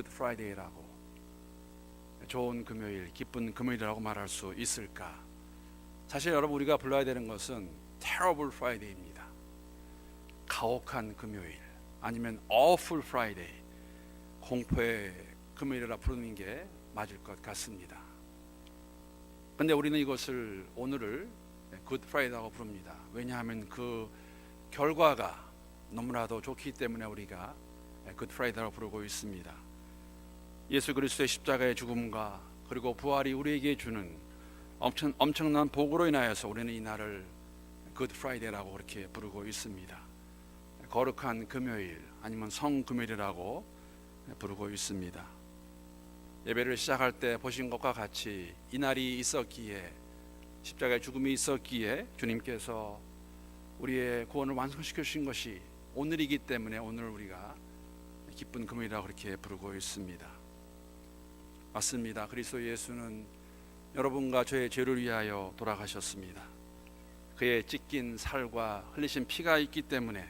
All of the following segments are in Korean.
굿 프라이데이라고, 좋은 금요일, 기쁜 금요일이라고 말할 수 있을까? 사실 여러분, 우리가 불러야 되는 것은 terrible Friday입니다. 가혹한 금요일, 아니면 awful Friday, 공포의 금요일이라 부르는 게 맞을 것 같습니다. 근데 우리는 이것을, 오늘을 굿 프라이데이라고 부릅니다. 왜냐하면 그 결과가 너무나도 좋기 때문에 우리가 굿 프라이데이라고 부르고 있습니다. 예수 그리스도의 십자가의 죽음과 그리고 부활이 우리에게 주는 엄청난 복으로 인하여서 우리는 이 날을 굿 프라이데이라고 그렇게 부르고 있습니다. 거룩한 금요일, 아니면 성금요일이라고 부르고 있습니다. 예배를 시작할 때 보신 것과 같이 이 날이 있었기에, 십자가의 죽음이 있었기에 주님께서 우리의 구원을 완성시켜 주신 것이 오늘이기 때문에 오늘 우리가 기쁜 금요일이라고 그렇게 부르고 있습니다. 맞습니다. 그리스도 예수는 여러분과 저의 죄를 위하여 돌아가셨습니다. 그의 찢긴 살과 흘리신 피가 있기 때문에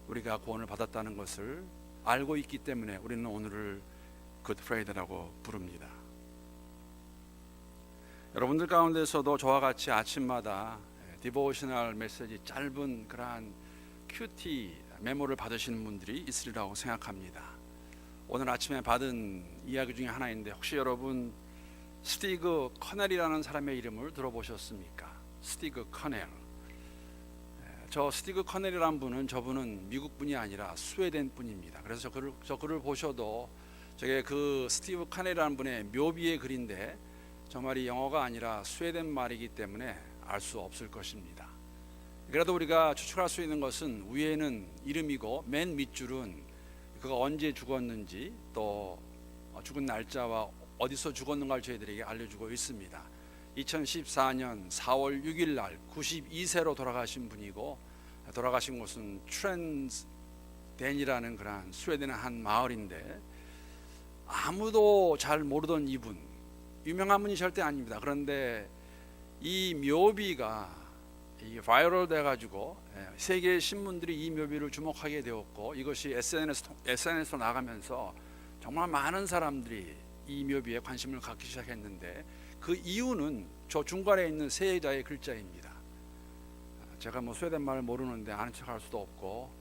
우리가 구원을 받았다는 것을 알고 있기 때문에 우리는 오늘을 굿 프라이데이라고 부릅니다. 여러분들 가운데서도 저와 같이 아침마다 디보셔널 메시지, 짧은 그러한 큐티 메모를 받으시는 분들이 있으리라고 생각합니다. 오늘 아침에 받은 이야기 중에 하나인데, 혹시 여러분 스티그 커넬이라는 사람의 이름을 들어보셨습니까? 스티그 커넬. 저 스티그 커넬이라는 분은, 저분은 미국 분이 아니라 스웨덴 분입니다. 그래서 저 글을 보셔도 저게 그 스티브 커넬이라는 분의 묘비의 글인데 정말 이 영어가 아니라 스웨덴 말이기 때문에 알 수 없을 것입니다. 그래도 우리가 추측할 수 있는 것은 위에는 이름이고 맨 밑줄은 그가 언제 죽었는지, 또 죽은 날짜와 어디서 죽었는가를 저희들에게 알려주고 있습니다. 2014년 4월 6일 날 92세로 돌아가신 분이고, 돌아가신 곳은 트랜스덴이라는 그런 스웨덴의 한 마을인데, 아무도 잘 모르던 이분, 유명한 분이 절대 아닙니다. 그런데 이 묘비가 바이럴 돼가지고 세계 신문들이 이 묘비를 주목하게 되었고, 이것이 SNS로 나가면서 정말 많은 사람들이 이 묘비에 관심을 갖기 시작했는데, 그 이유는 저 중간에 있는 세자의 글자입니다. 제가 뭐 스웨덴 말을 모르는데 아는 척할 수도 없고,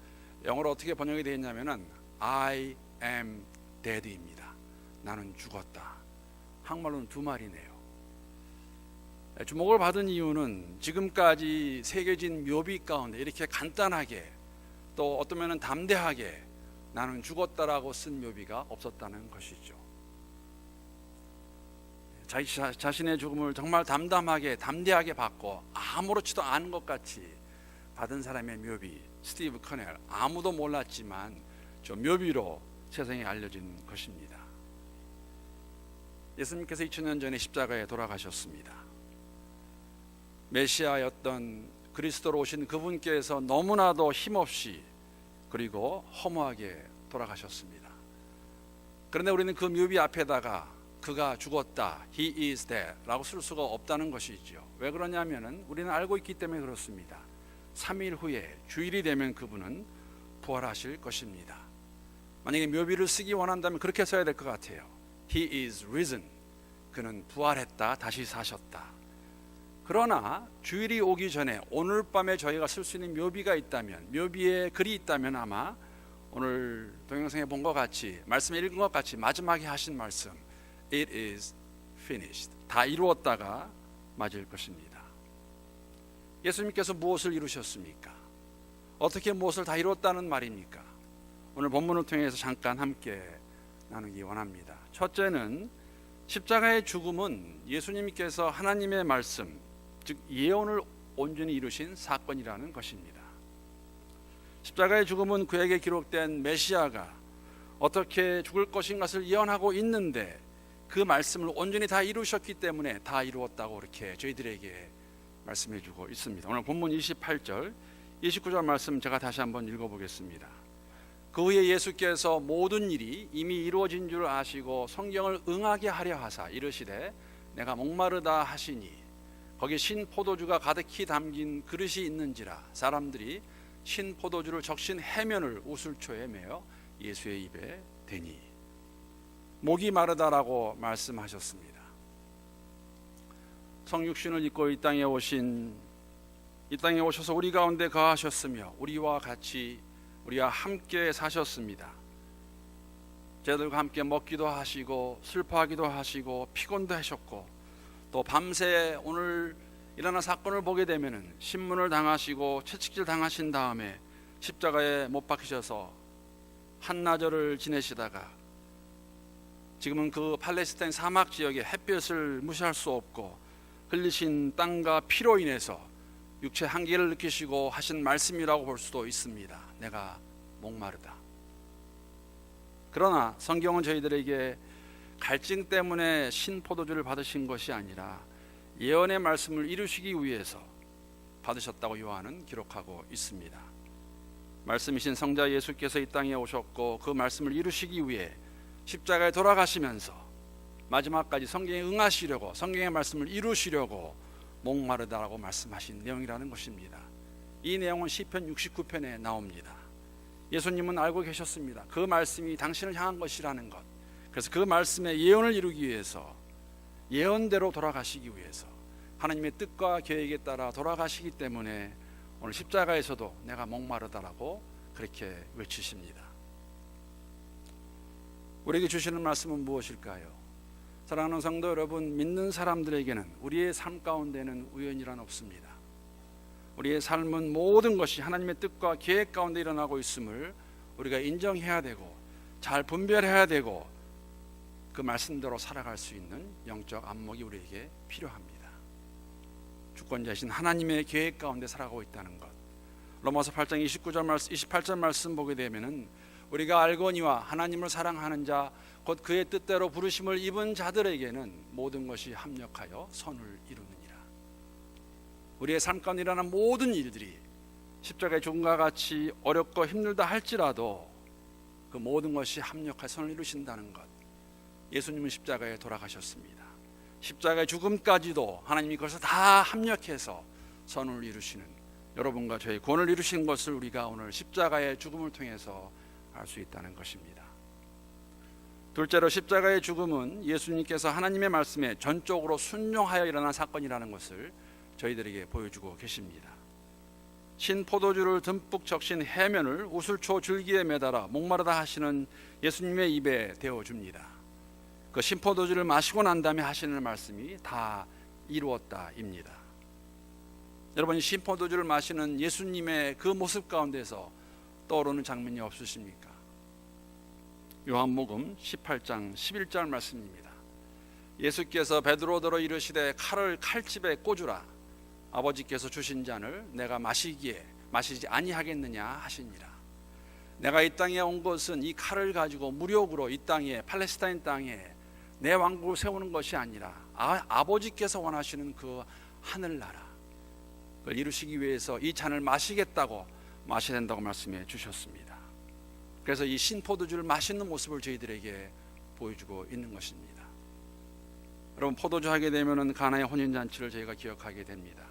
영어로 어떻게 번역이 되어 있냐면은 I am dead입니다. 나는 죽었다. 한국말로는 두 말이네요. 주목을 받은 이유는 지금까지 새겨진 묘비 가운데 이렇게 간단하게, 또 어떤 면은 담대하게 나는 죽었다라고 쓴 묘비가 없었다는 것이죠. 자신의 죽음을 정말 담대하게 받고 아무렇지도 않은 것 같이 받은 사람의 묘비, 스티브 커넬, 아무도 몰랐지만 저 묘비로 세상에 알려진 것입니다. 예수님께서 2000년 전에 십자가에 돌아가셨습니다. 메시아였던 그리스도로 오신 그분께서 너무나도 힘없이 그리고 허무하게 돌아가셨습니다. 그런데 우리는 그 묘비 앞에다가 그가 죽었다, He is dead 라고 쓸 수가 없다는 것이죠. 왜 그러냐면은 우리는 알고 있기 때문에 그렇습니다. 3일 후에 주일이 되면 그분은 부활하실 것입니다. 만약에 묘비를 쓰기 원한다면 그렇게 써야 될 것 같아요. He is risen. 그는 부활했다, 다시 사셨다. 그러나 주일이 오기 전에 오늘 밤에 저희가 쓸 수 있는 묘비가 있다면, 묘비에 글이 있다면 아마 오늘 동영상에 본 것 같이, 말씀에 읽은 것 같이 마지막에 하신 말씀, It is finished. 다 이루었다가 맞을 것입니다. 예수님께서 무엇을 이루셨습니까? 어떻게 무엇을 다 이루었다는 말입니까? 오늘 본문을 통해서 잠깐 함께 나누기 원합니다. 첫째는 십자가의 죽음은 예수님께서 하나님의 말씀, 즉 예언을 온전히 이루신 사건이라는 것입니다. 십자가의 죽음은 그에게 기록된 메시아가 어떻게 죽을 것인 것을 예언하고 있는데, 그 말씀을 온전히 다 이루셨기 때문에 다 이루었다고 이렇게 저희들에게 말씀해 주고 있습니다. 오늘 본문 28절, 29절 말씀 제가 다시 한번 읽어보겠습니다. 그 후에 예수께서 모든 일이 이미 이루어진 줄 아시고 성경을 응하게 하려 하사 이르시되, 내가 목마르다 하시니 거기 신 포도주가 가득히 담긴 그릇이 있는지라. 사람들이 신 포도주를 적신 해면을 우슬초에 메어 예수의 입에 대니. 목이 마르다라고 말씀하셨습니다. 성육신을 입고 이 땅에 오셔서 우리 가운데 거하셨으며 우리와 함께 사셨습니다. 저희들과 함께 먹기도 하시고 슬퍼하기도 하시고 피곤도 하셨고, 또 밤새 오늘 일어난 사건을 보게 되면은 신문을 당하시고 채찍질 당하신 다음에 십자가에 못 박히셔서 한나절을 지내시다가 지금은 그 팔레스타인 사막 지역의 햇볕을 무시할 수 없고 흘리신 땀과 피로 인해서 육체 한계를 느끼시고 하신 말씀이라고 볼 수도 있습니다. 내가 목마르다. 그러나 성경은 저희들에게 갈증 때문에 신포도주를 받으신 것이 아니라 예언의 말씀을 이루시기 위해서 받으셨다고 요한은 기록하고 있습니다. 말씀이신 성자 예수께서 이 땅에 오셨고 그 말씀을 이루시기 위해 십자가에 돌아가시면서 마지막까지 성경에 응하시려고, 성경의 말씀을 이루시려고 목마르다라고 말씀하신 내용이라는 것입니다. 이 내용은 시편 69편에 나옵니다. 예수님은 알고 계셨습니다. 그 말씀이 당신을 향한 것이라는 것. 그래서 그 말씀의 예언을 이루기 위해서, 예언대로 돌아가시기 위해서 하나님의 뜻과 계획에 따라 돌아가시기 때문에 오늘 십자가에서도 내가 목마르다라고 그렇게 외치십니다. 우리에게 주시는 말씀은 무엇일까요? 사랑하는 성도 여러분, 믿는 사람들에게는 우리의 삶 가운데는 우연이란 없습니다. 우리의 삶은 모든 것이 하나님의 뜻과 계획 가운데 일어나고 있음을 우리가 인정해야 되고 잘 분별해야 되고 그 말씀대로 살아갈 수 있는 영적 안목이 우리에게 필요합니다. 주권자이신 하나님의 계획 가운데 살아가고 있다는 것. 로마서 8장 28절 말씀 보게 되면은 우리가 알거니와 하나님을 사랑하는 자 곧 그의 뜻대로 부르심을 입은 자들에게는 모든 것이 합력하여 선을 이루느니라. 우리의 삶 가운데 일어나는 모든 일들이 십자가의 죽음과 같이 어렵고 힘들다 할지라도 그 모든 것이 합력하여 선을 이루신다는 것. 예수님은 십자가에 돌아가셨습니다. 십자가의 죽음까지도 하나님이 그것을 다 합력해서 선을 이루시는 여러분과 저의 구원을 이루신 것을 우리가 오늘 십자가의 죽음을 통해서 알 수 있다는 것입니다. 둘째로 십자가의 죽음은 예수님께서 하나님의 말씀에 전적으로 순종하여 일어난 사건이라는 것을 저희들에게 보여주고 계십니다. 신포도주를 듬뿍 적신 해면을 우슬초 줄기에 매달아 목마르다 하시는 예수님의 입에 대어줍니다. 그 신포도주를 마시고 난 다음에 하시는 말씀이 다 이루었다입니다. 여러분, 신포도주를 마시는 예수님의 그 모습 가운데서 떠오르는 장면이 없으십니까? 요한복음 18장 11절 말씀입니다. 예수께서 베드로더러 이르시되 칼을 칼집에 꽂으라. 아버지께서 주신 잔을 내가 마시지 아니하겠느냐 하시니라. 내가 이 땅에 온 것은 이 칼을 가지고 무력으로 이 땅에, 팔레스타인 땅에 내 왕국을 세우는 것이 아니라 아버지께서 원하시는 그 하늘나라, 그걸 이루시기 위해서 이 잔을 마시겠다고 마셔야 된다고 말씀해 주셨습니다. 그래서 이 신포도주를 마시는 모습을 저희들에게 보여주고 있는 것입니다. 여러분, 포도주 하게 되면 가나의 혼인잔치를 저희가 기억하게 됩니다.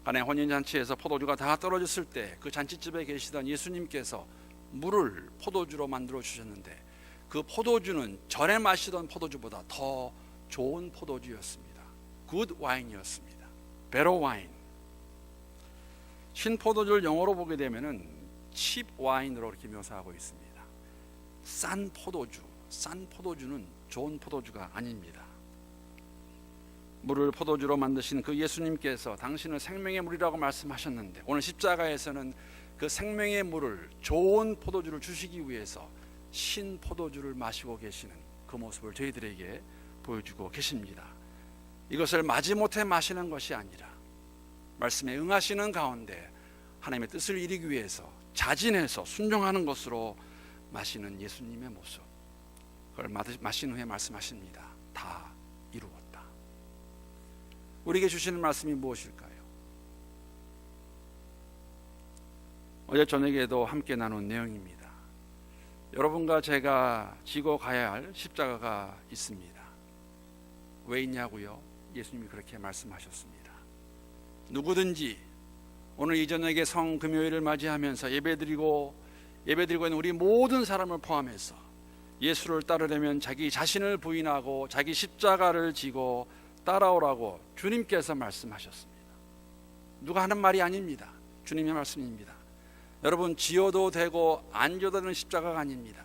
가나의 혼인잔치에서 포도주가 다 떨어졌을 때 그 잔치집에 계시던 예수님께서 물을 포도주로 만들어 주셨는데 그 포도주는 전에 마시던 포도주보다 더 좋은 포도주였습니다. 굿 와인이었습니다. 베러 와인. 신포도주를 영어로 보게 되면은 칩 와인으로 이렇게 묘사하고 있습니다. 싼 포도주는 좋은 포도주가 아닙니다. 물을 포도주로 만드신 그 예수님께서 당신은 생명의 물이라고 말씀하셨는데 오늘 십자가에서는 그 생명의 물을, 좋은 포도주를 주시기 위해서 신포도주를 마시고 계시는 그 모습을 저희들에게 보여주고 계십니다. 이것을 마지못해 마시는 것이 아니라 말씀에 응하시는 가운데 하나님의 뜻을 이루기 위해서 자진해서 순종하는 것으로 마시는 예수님의 모습, 그걸 마신 후에 말씀하십니다. 다 이루었다. 우리에게 주시는 말씀이 무엇일까요? 어제 저녁에도 함께 나눈 내용입니다. 여러분과 제가 지고 가야 할 십자가가 있습니다. 왜 있냐고요? 예수님이 그렇게 말씀하셨습니다. 누구든지 오늘 이 저녁에 성금요일을 맞이하면서 예배드리고 있는 우리 모든 사람을 포함해서 예수를 따르려면 자기 자신을 부인하고 자기 십자가를 지고 따라오라고 주님께서 말씀하셨습니다. 누가 하는 말이 아닙니다. 주님의 말씀입니다. 여러분, 지어도 되고 안 지어도 되는 십자가가 아닙니다.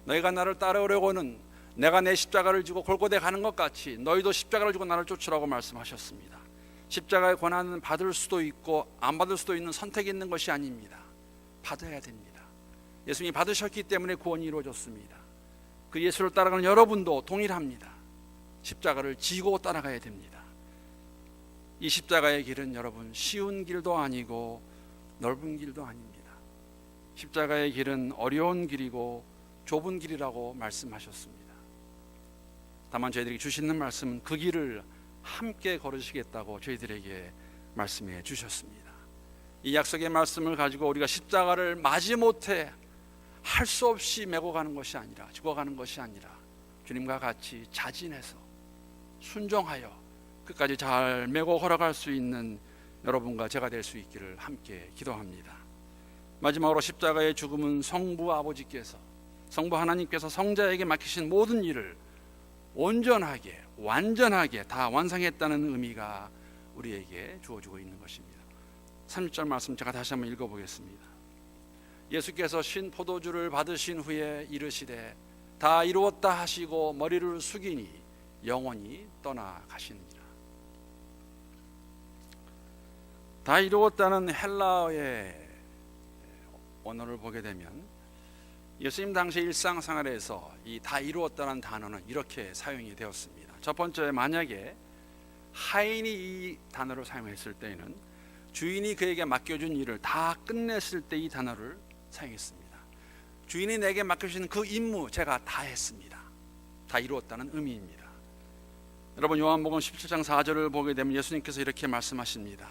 너희가 나를 따라오려고는 내가 내 십자가를 지고 골고다에 가는 것 같이 너희도 십자가를 지고 나를 쫓으라고 말씀하셨습니다. 십자가의 고난은 받을 수도 있고 안 받을 수도 있는 선택이 있는 것이 아닙니다. 받아야 됩니다. 예수님이 받으셨기 때문에 구원이 이루어졌습니다. 그 예수를 따라가는 여러분도 동일합니다. 십자가를 지고 따라가야 됩니다. 이 십자가의 길은 여러분 쉬운 길도 아니고 넓은 길도 아닙니다. 십자가의 길은 어려운 길이고 좁은 길이라고 말씀하셨습니다. 다만 저희들에게 주시는 말씀은 그 길을 함께 걸으시겠다고 저희들에게 말씀해 주셨습니다. 이 약속의 말씀을 가지고 우리가 십자가를 마지못해 할 수 없이 메고 가는 것이 아니라, 죽어가는 것이 아니라 주님과 같이 자진해서 순종하여 끝까지 잘 메고 걸어갈 수 있는 여러분과 제가 될 수 있기를 함께 기도합니다. 마지막으로 십자가의 죽음은 성부 아버지께서, 성부 하나님께서 성자에게 맡기신 모든 일을 온전하게 완전하게 다 완성했다는 의미가 우리에게 주어지고 있는 것입니다. 30절 말씀 제가 다시 한번 읽어보겠습니다. 예수께서 신 포도주를 받으신 후에 이르시되 다 이루었다 하시고 머리를 숙이니 영원히 떠나가시니라. 다 이루었다는 헬라어의 언어를 보게 되면 예수님 당시 일상생활에서 이 다 이루었다는 단어는 이렇게 사용이 되었습니다. 첫 번째, 만약에 하인이 이 단어를 사용했을 때에는 주인이 그에게 맡겨준 일을 다 끝냈을 때 이 단어를 사용했습니다. 주인이 내게 맡겨주신 그 임무 제가 다 했습니다. 다 이루었다는 의미입니다. 여러분, 요한복음 17장 4절을 보게 되면 예수님께서 이렇게 말씀하십니다.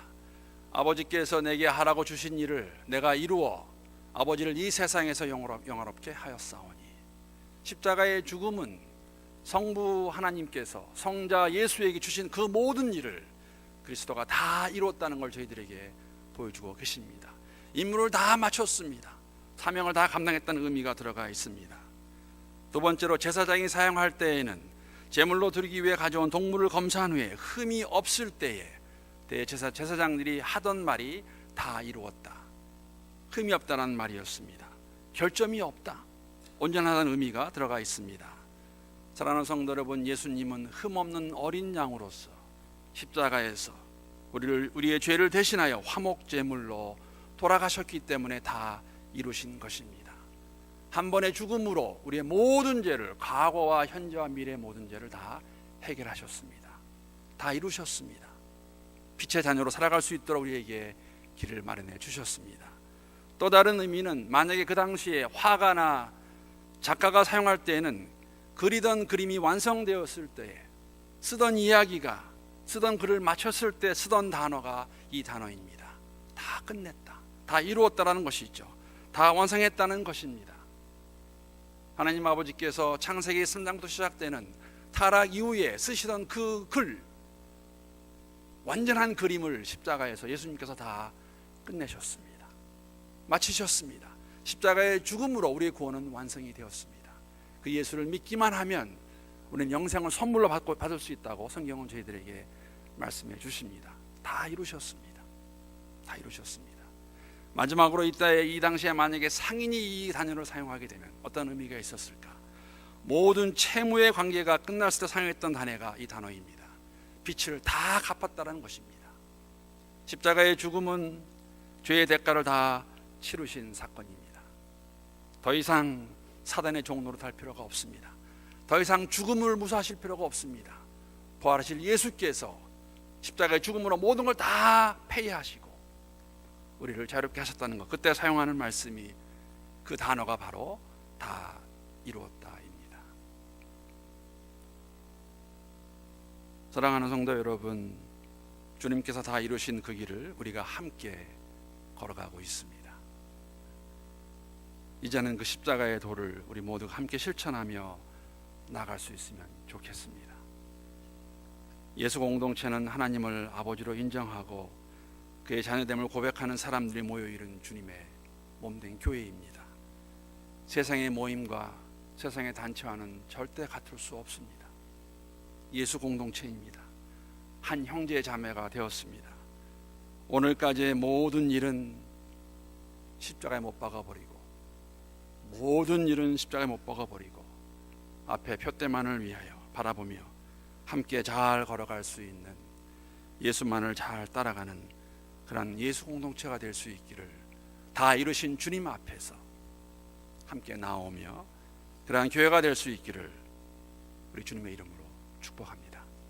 아버지께서 내게 하라고 주신 일을 내가 이루어 아버지를 이 세상에서 영화롭게 하였사오니. 십자가의 죽음은 성부 하나님께서 성자 예수에게 주신 그 모든 일을 그리스도가 다 이루었다는 걸 저희들에게 보여주고 계십니다. 임무를 다 마쳤습니다. 사명을 다 감당했다는 의미가 들어가 있습니다. 두 번째로, 제사장이 사용할 때에는 제물로 드리기 위해 가져온 동물을 검사한 후에 흠이 없을 때에 제사장들이 하던 말이 다 이루었다, 흠이 없다는 말이었습니다. 결점이 없다, 온전하다는 의미가 들어가 있습니다. 사랑하는 성도 여러분, 예수님은 흠없는 어린 양으로서 십자가에서 우리의 죄를 대신하여 화목제물로 돌아가셨기 때문에 다 이루신 것입니다. 한 번의 죽음으로 우리의 모든 죄를, 과거와 현재와 미래의 모든 죄를 다 해결하셨습니다. 다 이루셨습니다. 빛의 자녀로 살아갈 수 있도록 우리에게 길을 마련해 주셨습니다. 또 다른 의미는, 만약에 그 당시에 화가나 작가가 사용할 때에는 그리던 그림이 완성되었을 때에 쓰던 이야기가, 쓰던 글을 마쳤을 때 쓰던 단어가 이 단어입니다. 다 끝냈다, 다 이루었다라는 것이죠. 다 완성했다는 것입니다. 하나님 아버지께서 창세기 3장부터 시작되는 타락 이후에 쓰시던 그 글, 완전한 그림을 십자가에서 예수님께서 다 끝내셨습니다. 마치셨습니다. 십자가의 죽음으로 우리의 구원은 완성이 되었습니다. 그 예수를 믿기만 하면 우리는 영생을 선물로 받을 수 있다고 성경은 저희들에게 말씀해 주십니다. 다 이루셨습니다. 다 이루셨습니다. 마지막으로 이 당시에 만약에 상인이 이 단어를 사용하게 되면 어떤 의미가 있었을까? 모든 채무의 관계가 끝났을 때 사용했던 단어가 이 단어입니다. 빚을 다 갚았다는 것입니다. 십자가의 죽음은 죄의 대가를 다 치르신 사건입니다. 더 이상 사단의 종로로 할 필요가 없습니다. 더 이상 죽음을 무서워하실 필요가 없습니다. 부활하실 예수께서 십자가의 죽음으로 모든 걸 다 폐해하시고 우리를 자유롭게 하셨다는 것, 그때 사용하는 말씀이, 그 단어가 바로 다 이루었다입니다. 사랑하는 성도 여러분, 주님께서 다 이루신 그 길을 우리가 함께 걸어가고 있습니다. 이제는 그 십자가의 도를 우리 모두 함께 실천하며 나갈 수 있으면 좋겠습니다. 예수 공동체는 하나님을 아버지로 인정하고 그의 자녀됨을 고백하는 사람들이 모여 이룬 주님의 몸된 교회입니다. 세상의 모임과 세상의 단체와는 절대 같을 수 없습니다. 예수 공동체입니다. 한 형제 자매가 되었습니다. 오늘까지의 모든 일은 십자가에 못 박아버리고, 모든 일은 십자가에 못 박아버리고 앞에 표대만을 위하여 바라보며 함께 잘 걸어갈 수 있는, 예수만을 잘 따라가는 그런 예수 공동체가 될 수 있기를, 다 이루신 주님 앞에서 함께 나오며 그러한 교회가 될 수 있기를 우리 주님의 이름으로 축복합니다.